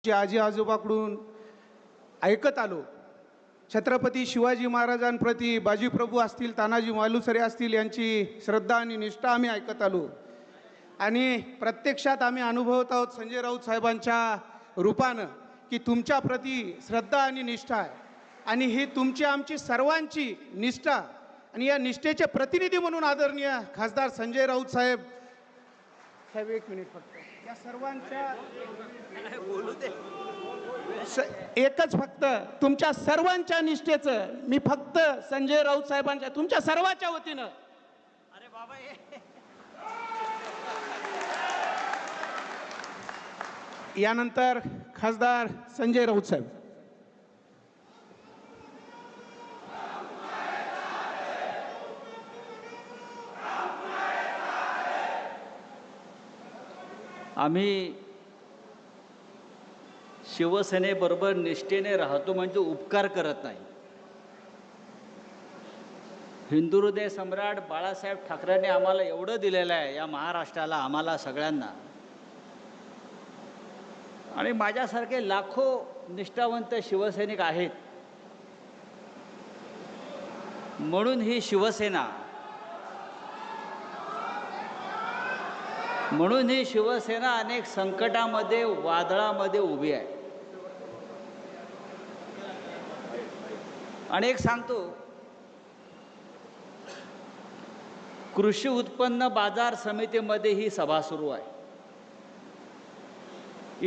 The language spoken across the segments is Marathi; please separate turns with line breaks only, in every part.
जे आजी आजोबाकडून ऐकत आलो, छत्रपती शिवाजी महाराजांप्रती बाजीप्रभू असतील, तानाजी मालुसरे असतील, यांची श्रद्धा आणि निष्ठा आम्ही ऐकत आलो आणि प्रत्यक्षात आम्ही अनुभवत आहोत संजय राऊत साहेबांच्या रूपानं की तुमच्याप्रती श्रद्धा आणि निष्ठा आहे आणि ही तुमची आमची सर्वांची निष्ठा आणि या निष्ठेचे प्रतिनिधी म्हणून आदरणीय खासदार संजय राऊत साहेब एक मिनिट फक्त या सर्वांच्या एकच फक्त तुमच्या सर्वांच्या निष्ठेचं मी फक्त संजय राऊत साहेबांच्या तुमच्या सर्वांच्या वतीनं
अरे बाबा
यानंतर खासदार संजय राऊत साहेब.
आम्ही शिवसेनेबरोबर निष्ठेने राहतो म्हणजे उपकार करत नाही. हिंदू हृदय सम्राट बाळासाहेब ठाकरेंनी आम्हाला एवढं दिलेलं आहे या महाराष्ट्राला, आम्हाला सगळ्यांना, आणि माझ्यासारखे लाखो निष्ठावंत शिवसैनिक आहेत. म्हणून ही शिवसेना अनेक संकटामध्ये, वादळामध्ये उभी आहे. आणि एक सांगतो, कृषी उत्पन्न बाजार समितीमध्ये ही सभा सुरू आहे.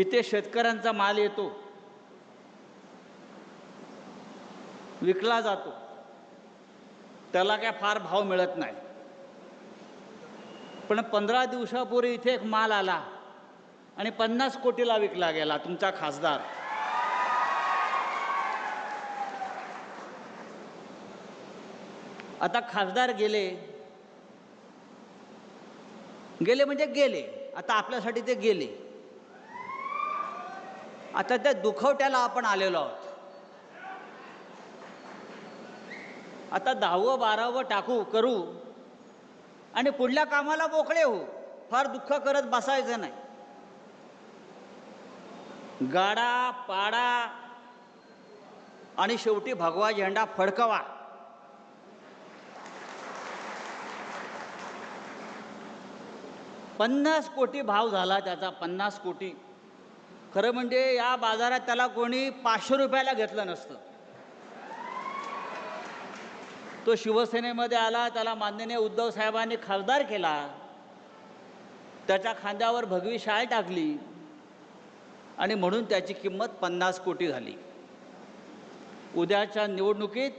इथे शेतकऱ्यांचा माल येतो, विकला जातो, त्याला काय फार भाव मिळत नाही. पण 15 दिवसापूर्वी इथे एक माल आला आणि 50 कोटीला विकला गेला. तुमचा खासदार आता खासदार गेले म्हणजे गेले. आता आपल्यासाठी ते गेले. आता त्या दुखवट्याला आपण आलेलो आहोत. आता 10व 12व करू आणि पुढल्या कामाला मोकळे हो. फार दुःख करत बसायचं नाही. गाडा पाडा आणि शेवटी भगवा झेंडा फडकवा. $50 कोटी भाव झाला त्याचा. 50 कोटी. खरं म्हणजे या बाजारात त्याला कोणी 500 रुपयाला घेतलं नसतं. तो शिवसेनेमध्ये आला, त्याला माननीय उद्धव साहेबांनी खासदार केला, त्याच्या खांद्यावर भगवी शाल टाकली आणि म्हणून त्याची किंमत 50 कोटी झाली. उद्याच्या निवडणुकीत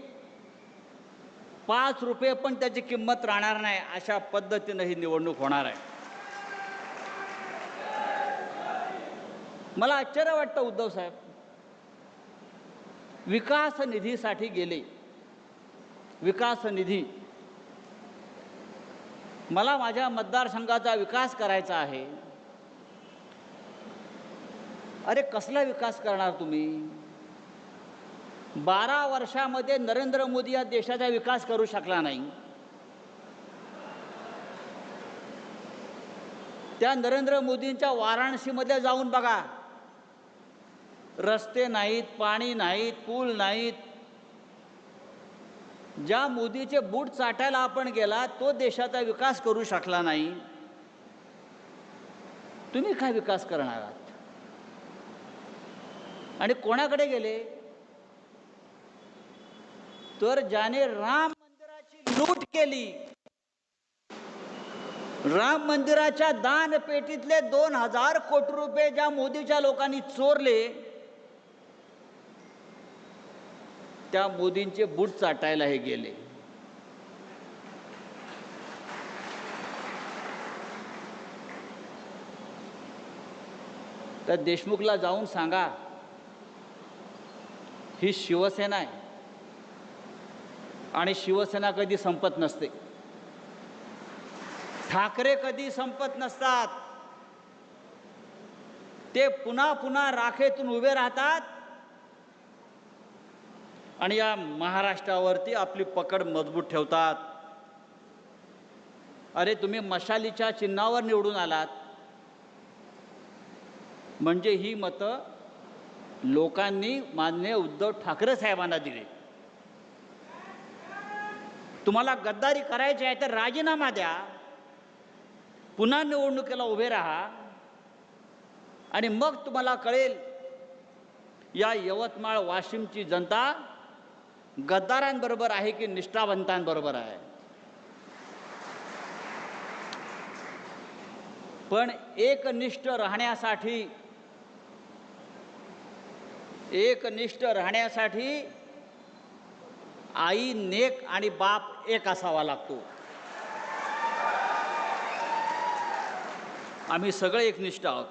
5 रुपये पण त्याची किंमत राहणार नाही. अशा पद्धतीनं ही निवडणूक होणार आहे. मला आश्चर्य वाटतं, उद्धव साहेब विकास निधीसाठी गेले. विकास निधी, मला माझ्या मतदारसंघाचा विकास करायचा आहे. अरे कसला विकास करणार तुम्ही? 12 वर्षामध्ये नरेंद्र मोदी या देशाचा विकास करू शकला नाही. त्या नरेंद्र मोदींच्या वाराणसीमध्ये जाऊन बघा. रस्ते नाहीत, पाणी नाहीत, पूल नाहीत. ज्या मोदीचे बूट चाटायला आपण गेला तो देशाचा विकास करू शकला नाही. तुम्ही काय विकास करणार आहात? आणि कोणाकडे गेले? तर ज्याने राम मंदिराची लूट केली, राम मंदिराच्या दान पेटीतले 2000 कोटी रुपये ज्या मोदीच्या लोकांनी चोरले, त्या मोदींचे बूट चाटायला हे गेले. तर देशमुखला जाऊन सांगा, ही शिवसेना आहे आणि शिवसेना कधी संपत नसते. ठाकरे कधी संपत नसतात. ते पुन्हा पुन्हा राखेतून उभे राहतात आणि या महाराष्ट्रावरती आपली पकड मजबूत ठेवतात. अरे तुम्ही मशालीच्या चिन्हावर निवडून आलात म्हणजे ही मतं लोकांनी माननीय उद्धव ठाकरे साहेबांना दिले. तुम्हाला गद्दारी करायची आहे तर राजीनामा द्या, पुन्हा निवडणुकीला उभे राहा आणि मग तुम्हाला कळेल या यवतमाळ वाशिमची जनता गद्दारांबरोबर आहे की निष्ठावंतांबरोबर आहे. पण एकनिष्ठ राहण्यासाठी आई नेक आणि बाप एक असावा लागतो. आम्ही सगळे एकनिष्ठ आहोत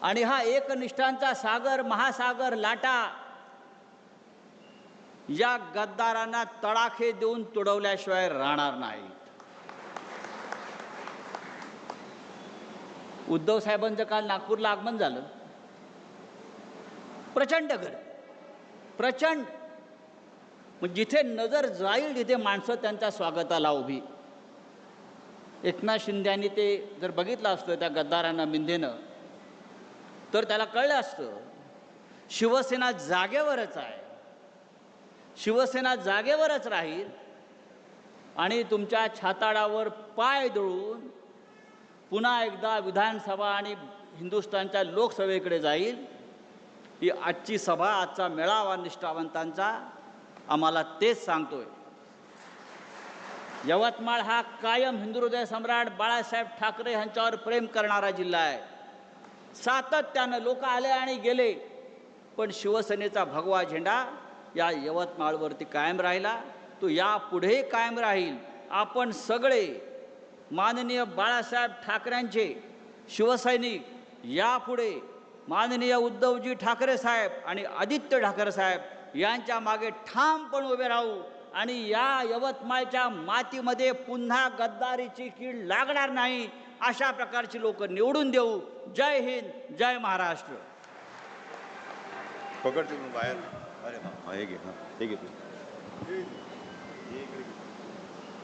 आणि हा एकनिष्ठांचा सागर महासागर लाटा या गद्दारांना तडाखे देऊन तुडवल्याशिवाय राहणार नाही. उद्धव साहेबांचं काल नागपूरला आगमन झालं. प्रचंड गर्दी, प्रचंड. मग जिथे नजर जाईल तिथे माणसं त्यांच्या स्वागताला उभी. एकनाथ शिंद्यांनी ते जर बघितलं असतं त्या गद्दारांना मिंदेनं तर त्याला कळलं असतं शिवसेना जागेवरच आहे, शिवसेना जागेवरच राहील आणि तुमच्या छाताडावर पाय दळून पुन्हा एकदा विधानसभा आणि हिंदुस्थानच्या लोकसभेकडे जाईल. ही आजची सभा, आजचा मेळावा निष्ठावंतांचा आम्हाला तेच सांगतोय. यवतमाळ हा कायम हिंदुहृदय सम्राट बाळासाहेब ठाकरे यांच्यावर प्रेम करणारा जिल्हा आहे. सातत्यानं लोक आले आणि गेले, पण शिवसेनेचा भगवा झेंडा या यवतमाळवरती कायम राहिला. तो यापुढेही कायम राहील. आपण सगळे माननीय बाळासाहेब ठाकरेंचे शिवसैनिक यापुढे माननीय उद्धवजी ठाकरे साहेब आणि आदित्य ठाकरे साहेब यांच्या मागे ठामपणे उभे राहू आणि या यवतमाळच्या मातीमध्ये पुन्हा गद्दारीची कीड लागणार नाही अशा प्रकारची लोक निवडून देऊ. जय हिंद, जय महाराष्ट्र.
पकड तुम्ही बाहेर. अरे हा हे घे, हा हे घे तू.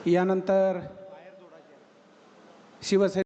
यानंतर शिवसेना